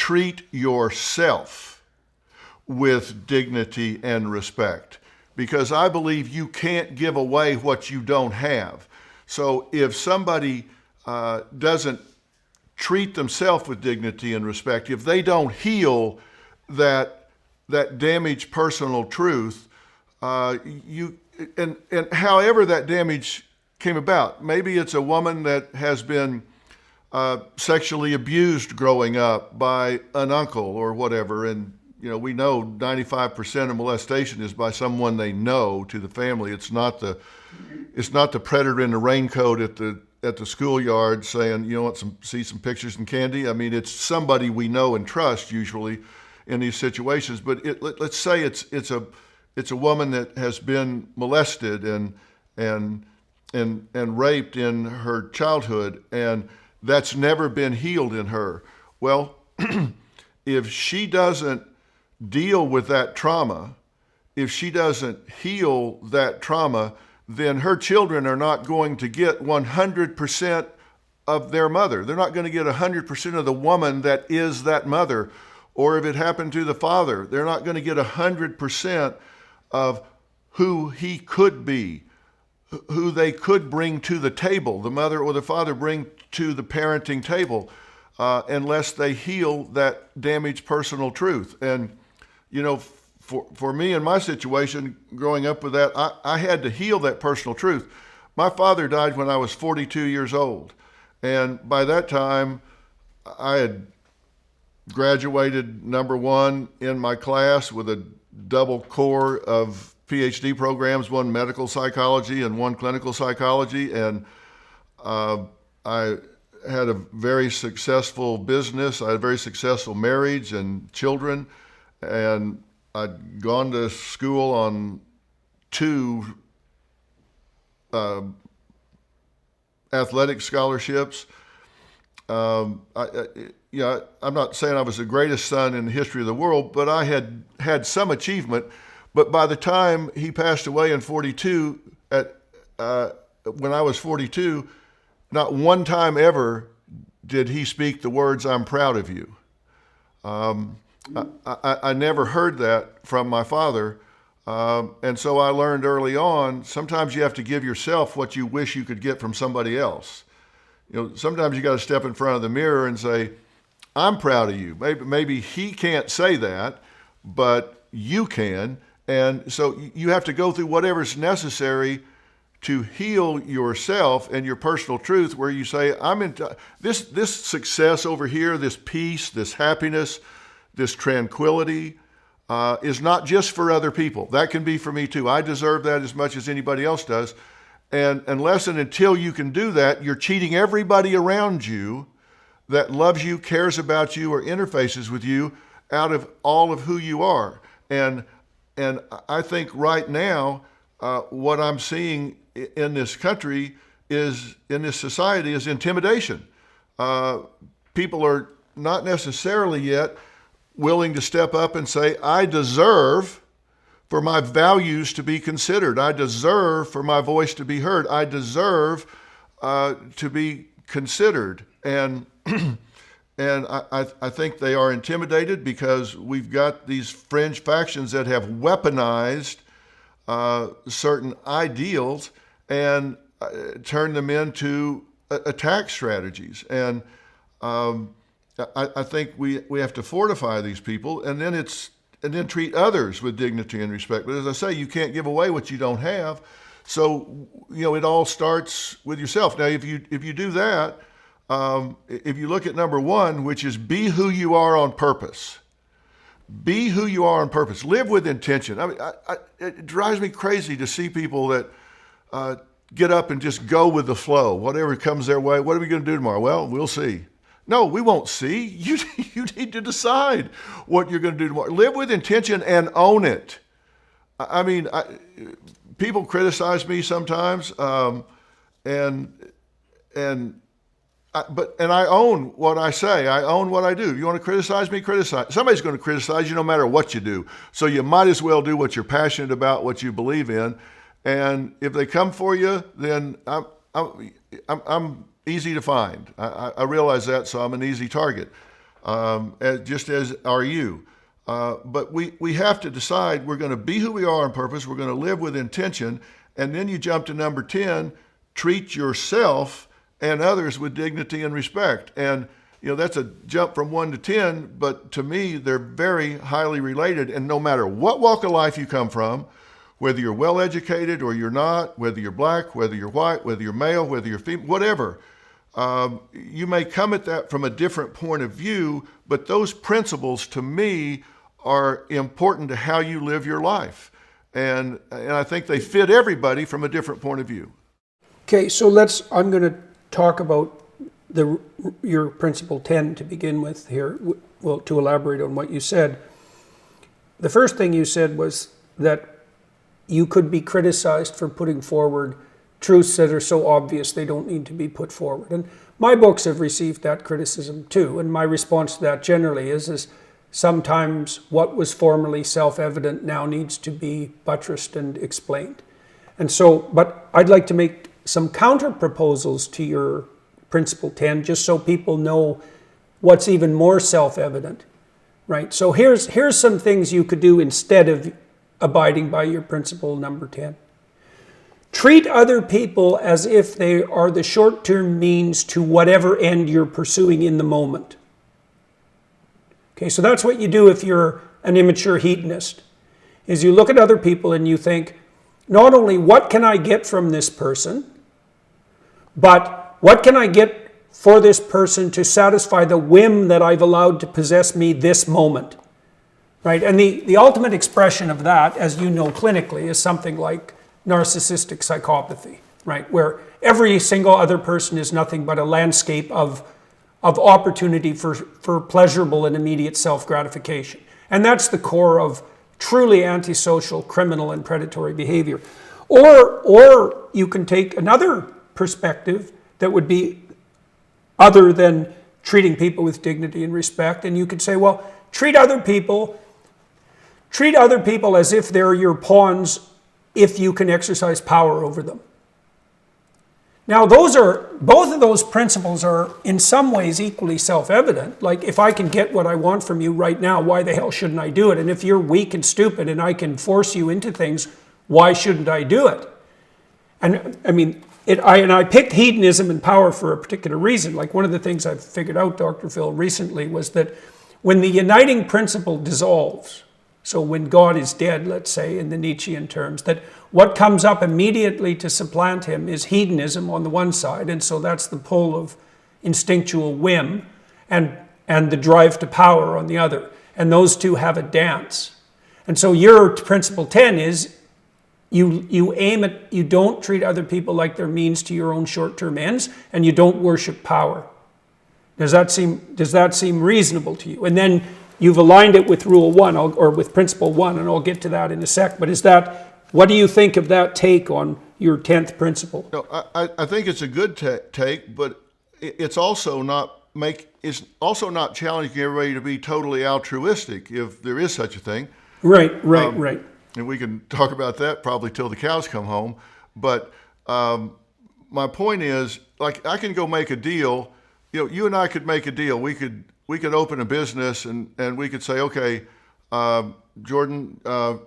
treat yourself with dignity and respect, because I believe you can't give away what you don't have. So if somebody doesn't treat themselves with dignity and respect, if they don't heal that damaged personal truth, and however that damage came about, maybe it's a woman that has been sexually abused growing up by an uncle or whatever, and we know 95% of molestation is by someone they know to the family. It's not the predator in the raincoat at the schoolyard saying, see some pictures and candy. I mean, it's somebody we know and trust usually in these situations. But let's say it's a woman that has been molested and raped in her childhood, and that's never been healed in her. Well, if she doesn't deal with that trauma, if she doesn't heal that trauma, then her children are not going to get 100% of their mother. They're not going to get 100% of the woman that is that mother. Or if it happened to the father, they're not going to get 100% of who he could be, who they could bring to the table, the mother or the father bring to the parenting table, unless they heal that damaged personal truth. And, for me in my situation, growing up with that, I had to heal that personal truth. My father died when I was 42 years old. And by that time, I had graduated number one in my class with a double core of PhD programs, one medical psychology and one clinical psychology. And I had a very successful business. I had a very successful marriage and children. And I'd gone to school on two athletic scholarships. I'm not saying I was the greatest son in the history of the world, but I had some achievement. But by the time he passed away in 42, when I was 42, not one time ever did he speak the words, "I'm proud of you." I never heard that from my father. And so I learned early on, sometimes you have to give yourself what you wish you could get from somebody else. Sometimes you got to step in front of the mirror and say, "I'm proud of you." Maybe he can't say that, but you can. And so you have to go through whatever's necessary to heal yourself and your personal truth, where you say, "I'm in this success over here, this peace, this happiness, this tranquility is not just for other people. That can be for me too. I deserve that as much as anybody else does." And unless and until you can do that, you're cheating everybody around you that loves you, cares about you, or interfaces with you out of all of who you are. And I think right now, what I'm seeing in this country in this society is intimidation. People are not necessarily yet willing to step up and say, "I deserve for my values to be considered. I deserve for my voice to be heard. I deserve to be considered." And I think they are intimidated because we've got these fringe factions that have weaponized certain ideals and turned them into attack strategies. And I think we have to fortify these people, and then treat others with dignity and respect. But as I say, you can't give away what you don't have. So it all starts with yourself. Now, if you do that, if you look at number one, which is be who you are on purpose. Be who you are on purpose. Live with intention. I mean, it drives me crazy to see people that get up and just go with the flow. Whatever comes their way. What are we going to do tomorrow? Well, we'll see. No, we won't see. You need to decide what you're going to do tomorrow. Live with intention and own it. I mean, people criticize me sometimes, and I own what I say. I own what I do. You want to criticize me? Criticize. Somebody's going to criticize you no matter what you do. So you might as well do what you're passionate about, what you believe in. And if they come for you, then I'm easy to find. I realize that, so I'm an easy target. just as are you. But we have to decide we're going to be who we are on purpose. We're going to live with intention. And then you jump to number 10, treat yourself and others with dignity and respect. And that's a jump from 1 to 10, but to me, they're very highly related. And no matter what walk of life you come from, whether you're well educated or you're not, whether you're black, whether you're white, whether you're male, whether you're female, whatever, you may come at that from a different point of view, but those principles to me are important to how you live your life. And I think they fit everybody from a different point of view. Okay, so I'm going to talk about your principle 10 to begin with here, well, to elaborate on what you said. The first thing you said was that you could be criticized for putting forward truths that are so obvious they don't need to be put forward. And my books have received that criticism too. And my response to that generally is sometimes what was formerly self-evident now needs to be buttressed and explained. And so, but I'd like to make some counter proposals to your principle 10, just so people know what's even more self-evident, right? So here's some things you could do instead of abiding by your principle number 10. Treat other people as if they are the short-term means to whatever end you're pursuing in the moment. Okay, so that's what you do if you're an immature hedonist, is you look at other people and you think, not only what can I get from this person, but what can I get for this person to satisfy the whim that I've allowed to possess me this moment? Right? And the ultimate expression of that, as you know clinically, is something like narcissistic psychopathy, right? Where every single other person is nothing but a landscape of opportunity for pleasurable and immediate self-gratification. And that's the core of truly antisocial, criminal, and predatory behavior. Or you can take another perspective that would be other than treating people with dignity and respect, and you could say, well, treat other people as if they're your pawns if you can exercise power over them. Now, both of those principles are in some ways equally self-evident. Like, if I can get what I want from you right now, why the hell shouldn't I do it? And if you're weak and stupid and I can force you into things, why shouldn't I do it? And I mean, I picked hedonism and power for a particular reason. Like, one of the things I've figured out, Dr. Phil, recently was that when the uniting principle dissolves, so when God is dead, let's say, in the Nietzschean terms, that what comes up immediately to supplant him is hedonism on the one side, and so that's the pull of instinctual whim, and the drive to power on the other. And those two have a dance. And so your principle 10 is you aim at, you don't treat other people like they're means to your own short-term ends, and you don't worship power. Does that seem reasonable to you? And then you've aligned it with rule 1 or with principle 1, and I'll get to that in a sec. But what do you think of that take on your 10th principle? No, I think it's a good take, but it's also not challenging everybody to be totally altruistic, if there is such a thing. Right. And we can talk about that probably till the cows come home. But my point is, like, I can go make a deal. You and I could make a deal. We could open a business and we could say, okay, Jordan,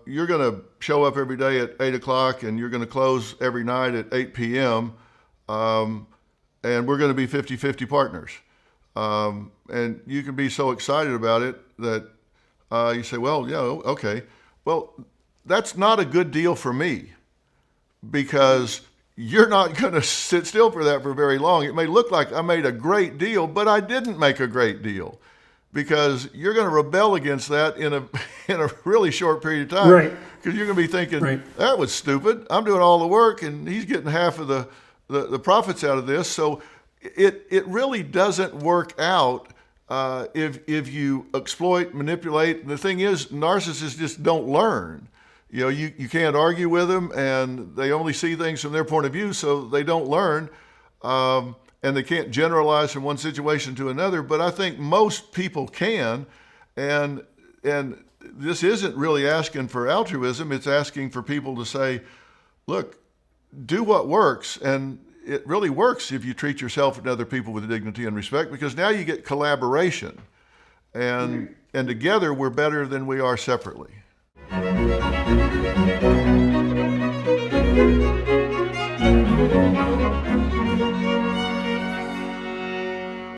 you're going to show up every day at 8 o'clock and you're going to close every night at 8 p.m. And we're going to be 50-50 partners. And you can be so excited about it that you say, well, yeah, okay. Well, that's not a good deal for me, because you're not going to sit still for that for very long. It may look like I made a great deal, but I didn't make a great deal, because you're going to rebel against that in a really short period of time. Right. Because you're going to be thinking, that was stupid. I'm doing all the work and he's getting half of the profits out of this. So it really doesn't work out if you exploit, manipulate. And the thing is, narcissists just don't learn. You can't argue with them, and they only see things from their point of view, so they don't learn, and they can't generalize from one situation to another. But I think most people can, and this isn't really asking for altruism. It's asking for people to say, look, do what works, and it really works if you treat yourself and other people with dignity and respect, because now you get collaboration. and together we're better than we are separately.